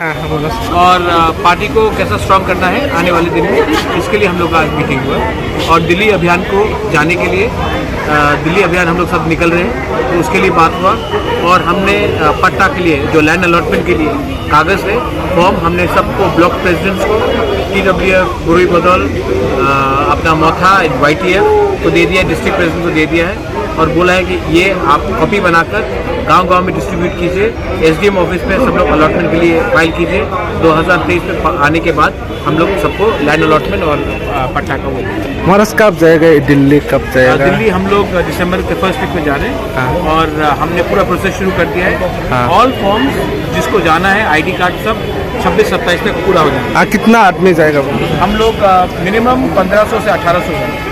हाँ हाँ बोलो। और पार्टी को कैसा स्ट्रॉन्ग करना है आने वाले दिन में, इसके लिए हम लोग का आज मीटिंग हुआ। और दिल्ली अभियान को जाने के लिए दिल्ली अभियान हम लोग सब निकल रहे हैं, तो उसके लिए बात हुआ। और हमने पट्टा के लिए जो लैंड अलॉटमेंट के लिए कागज़ है, फॉर्म हमने सबको ब्लॉक प्रेसिडेंट्स को, TWF, बुरुई बदौल, अपना मौथा, YTF को दे दिया है, डिस्ट्रिक्ट प्रेसिडेंट को दे दिया है और बोला है कि ये आप कॉपी बनाकर गांव-गांव में डिस्ट्रीब्यूट कीजिए। SDM ऑफिस में सब लोग अलॉटमेंट के लिए फाइल कीजिए। 2023 में आने के बाद हम लोग सबको लैंड अलॉटमेंट और पट्टा का वो। महाराज कब जाएगा दिल्ली, कब जाएगा? दिल्ली हम लोग दिसंबर के फर्स्ट वीक में जा रहे हैं। हाँ। और हमने पूरा प्रोसेस शुरू कर दिया है। हाँ। ऑल फॉर्म्स जिसको जाना है, ID कार्ड सब 26-27 तक पूरा हो जाएगा। कितना आदमी जाएगा? हम लोग मिनिमम 1500 से 1800 हैं।